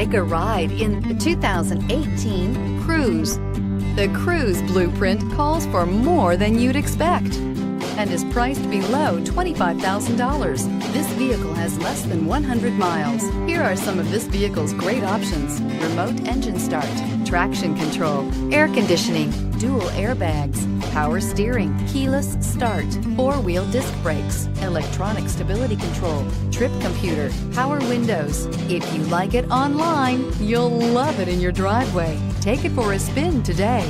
Take a ride in the 2018 Cruze. The Cruze blueprint calls for more than you'd expect and is priced below $25,000. This vehicle has less than 100 miles. Here are some of this vehicle's great options: remote engine start, traction control, air conditioning, dual airbags, power steering, keyless start, four-wheel disc brakes, electronic stability control, trip computer, power windows. If you like it online, you'll love it in your driveway. Take it for a spin today.